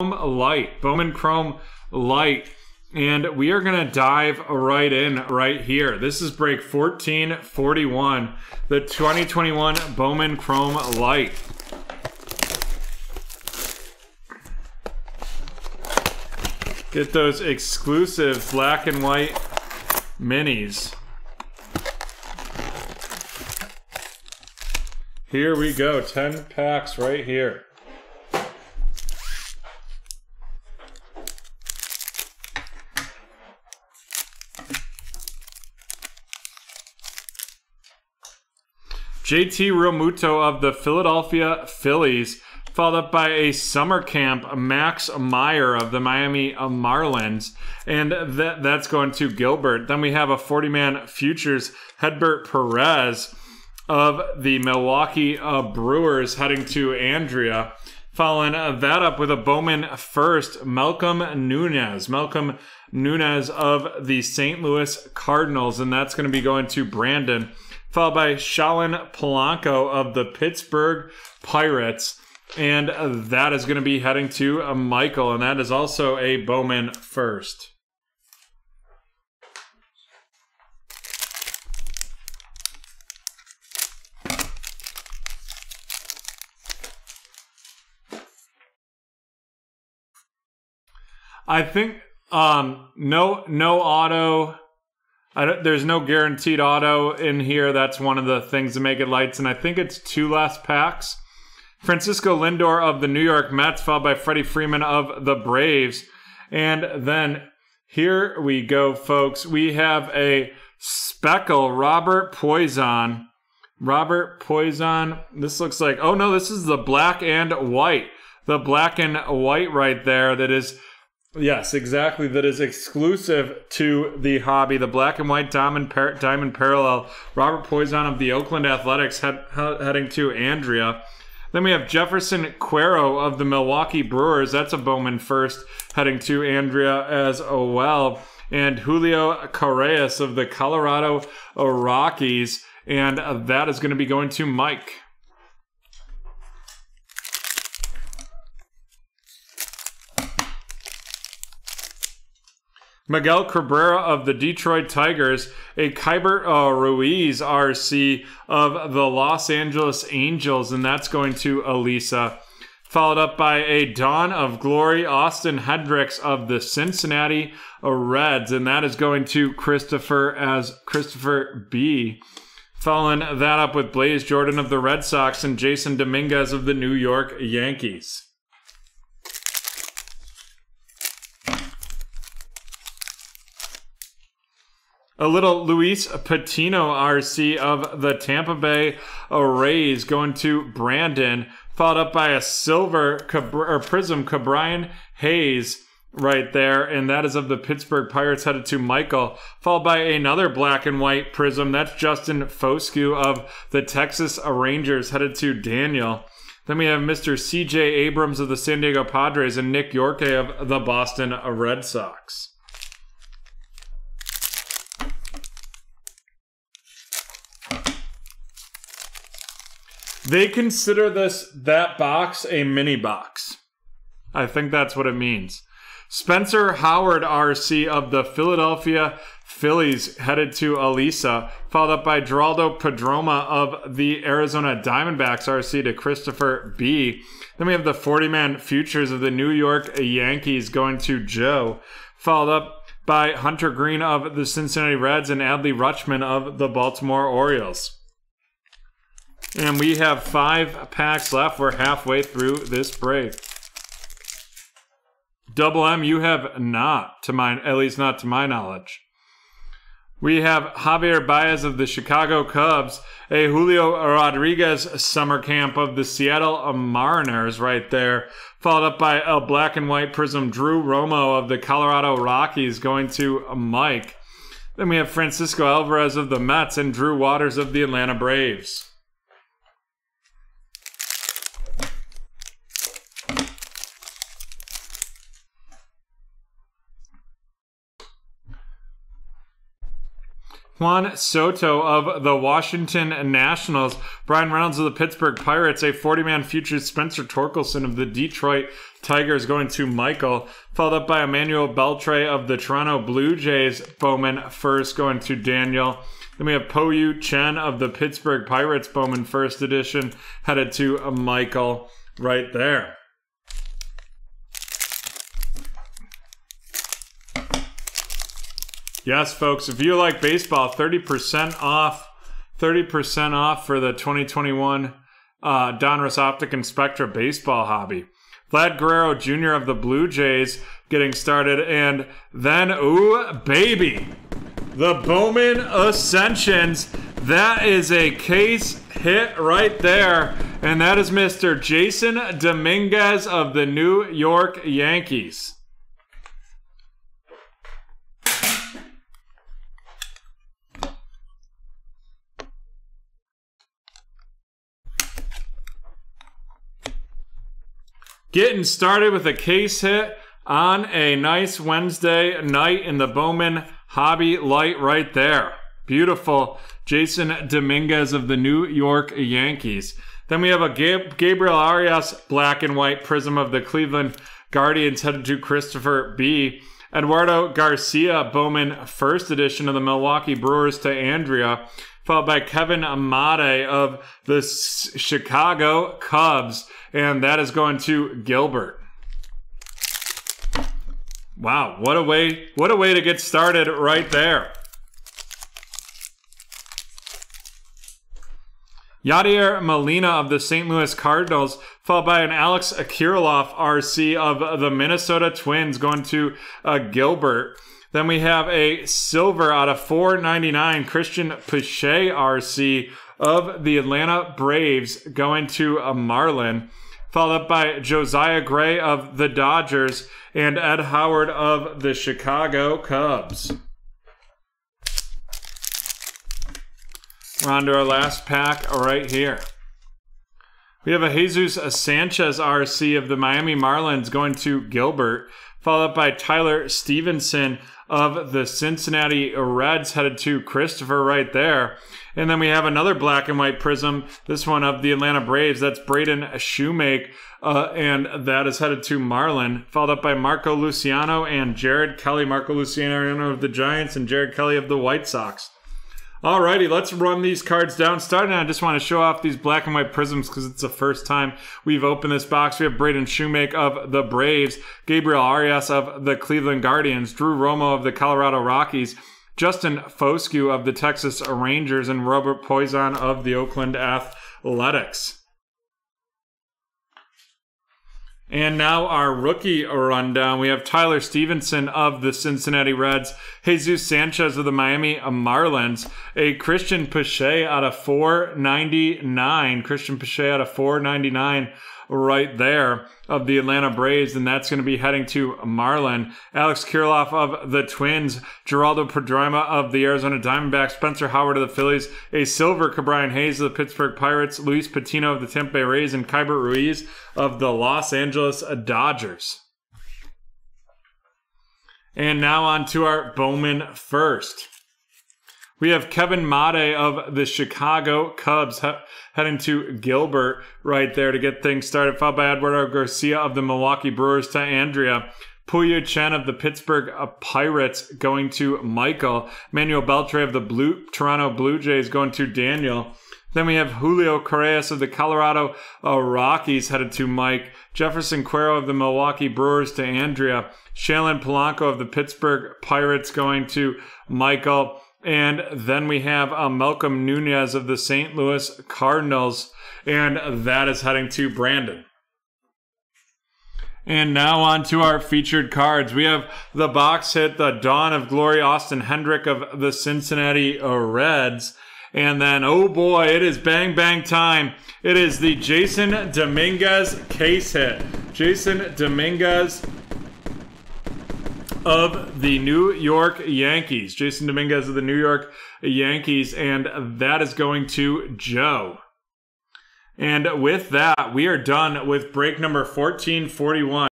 Lite, Bowman Chrome Lite. And we are going to dive right in right here. This is break 1441, the 2021 Bowman Chrome Lite. Get those exclusive black and white minis. Here we go, 10 packs right here. JT Realmuto of the Philadelphia Phillies, followed up by a summer camp Max Meyer of the Miami Marlins, and that's going to Gilbert. Then we have a 40-man futures Hedbert Perez of the Milwaukee Brewers heading to Andrea. Following that up with a Bowman first, Malcolm Nunez of the St. Louis Cardinals, and that's going to be going to Brandon. Followed by Shalin Polanco of the Pittsburgh Pirates, and that is going to be heading to Michael, and that is also a Bowman first. I think no auto. There's no guaranteed auto in here. That's one of the things to make it lights, and I think it's 2 last packs. Francisco Lindor of the New York Mets, followed by Freddie Freeman of the Braves. And then here we go, folks. We have a Speckle, Robert Poison. This looks like, oh no, this is the black and white. The black and white right there that is... Yes, exactly. That is exclusive to the hobby. The black and white diamond parallel. Robert Poison of the Oakland Athletics heading to Andrea. Then we have Jefferson Cuero of the Milwaukee Brewers. That's a Bowman first heading to Andrea as well. And Julio Correas of the Colorado Rockies. And that is going to be going to Mike. Miguel Cabrera of the Detroit Tigers, a Keibert Ruiz RC of the Los Angeles Angels, and that's going to Elisa. Followed up by a Dawn of Glory, Austin Hendricks of the Cincinnati Reds, and that is going to Christopher as Christopher B. Following that up with Blaze Jordan of the Red Sox and Jason Dominguez of the New York Yankees. A little Luis Patino RC of the Tampa Bay Rays going to Brandon, followed up by a silver prism Cabrian Hayes right there, and that is of the Pittsburgh Pirates headed to Michael, followed by another black and white prism. That's Justin Foscue of the Texas Rangers headed to Daniel. Then we have Mr. CJ Abrams of the San Diego Padres and Nick Yorke of the Boston Red Sox. They consider that box a mini box. I think that's what it means. Spencer Howard RC of the Philadelphia Phillies headed to Elisa, followed up by Geraldo Padroma of the Arizona Diamondbacks RC to Christopher B. Then we have the 40-man futures of the New York Yankees going to Joe, followed up by Hunter Green of the Cincinnati Reds and Adley Rutschman of the Baltimore Orioles. And we have 5 packs left. We're halfway through this break. Double M, you have not, at least not to my knowledge. We have Javier Baez of the Chicago Cubs, a Julio Rodriguez summer camp of the Seattle Mariners right there, followed up by a black and white prism Drew Romo of the Colorado Rockies going to Mike. Then we have Francisco Alvarez of the Mets and Drew Waters of the Atlanta Braves. Juan Soto of the Washington Nationals. Brian Reynolds of the Pittsburgh Pirates. A 40-man future Spencer Torkelson of the Detroit Tigers going to Michael. Followed up by Emmanuel Beltre of the Toronto Blue Jays. Bowman first going to Daniel. Then we have Po-Yu Chen of the Pittsburgh Pirates. Bowman first edition headed to Michael right there. Yes, folks, if you like baseball, 30% off for the 2021 Donruss Optic and Spectra baseball hobby. Vlad Guerrero Jr. of the Blue Jays getting started. And then, ooh, baby, the Bowman Ascensions. That is a case hit right there. And that is Mr. Jason Dominguez of the New York Yankees. Getting started with a case hit on a nice Wednesday night in the Bowman Hobby Lite right there. Beautiful. Jason Dominguez of the New York Yankees. Then we have a Gabriel Arias black and white prism of the Cleveland Guardians headed to Christopher B. Eduardo Garcia Bowman first edition of the Milwaukee Brewers to Andrea. Followed by Kevin Amade of the Chicago Cubs. And that is going to Gilbert. Wow, what a way to get started right there. Yadier Molina of the St. Louis Cardinals, followed by an Alex Kirilloff RC of the Minnesota Twins going to Gilbert. Then we have a silver out of 499 Christian Pache RC of the Atlanta Braves going to Marlin. Followed up by Josiah Gray of the Dodgers and Ed Howard of the Chicago Cubs. We're on to our last pack right here. We have a Jesus Sanchez RC of the Miami Marlins going to Gilbert. Followed up by Tyler Stevenson of the Cincinnati Reds headed to Christopher right there. And then we have another black and white prism, this one of the Atlanta Braves. That's Braden Shoemake, and that is headed to Marlin. Followed up by Marco Luciano and Jared Kelly. Marco Luciano of the Giants and Jared Kelly of the White Sox. Alrighty, let's run these cards down. Starting, I just want to show off these black and white prisms because it's the first time we've opened this box. We have Braden Shoemake of the Braves, Gabriel Arias of the Cleveland Guardians, Drew Romo of the Colorado Rockies, Justin Foscue of the Texas Rangers, and Robert Poison of the Oakland Athletics. And now our rookie rundown. We have Tyler Stevenson of the Cincinnati Reds, Jesus Sanchez of the Miami Marlins, a Christian Pache out of 499. Christian Pache out of 499 right there of the Atlanta Braves, and that's going to be heading to Marlin. Alex Kirilloff of the Twins, Geraldo Perdomo of the Arizona Diamondbacks, Spencer Howard of the Phillies, a silver Ke'Bryan Hayes of the Pittsburgh Pirates, Luis Patino of the Tampa Bay Rays, and Keibert Ruiz of the Los Angeles Dodgers. And now on to our Bowman first. We have Kevin Made of the Chicago Cubs heading to Gilbert right there to get things started, followed by Eduardo Garcia of the Milwaukee Brewers to Andrea. Po-Yu Chen of the Pittsburgh Pirates going to Michael. Manuel Beltre of the Toronto Blue Jays going to Daniel. Then we have Julio Correas of the Colorado Rockies headed to Mike. Jefferson Cuero of the Milwaukee Brewers to Andrea. Shalin Polanco of the Pittsburgh Pirates going to Michael. And then we have Malcolm Nunez of the St. Louis Cardinals, and that is heading to Brandon. And now on to our featured cards. We have the box hit, the Dawn of Glory, Austin Hendrick of the Cincinnati Reds. And then, oh boy, it is bang bang time. It is the Jason Dominguez case hit. Jason Dominguez of the New York Yankees. Jason Dominguez of the New York Yankees, and that is going to Joe. And with that, we are done with break number 1441.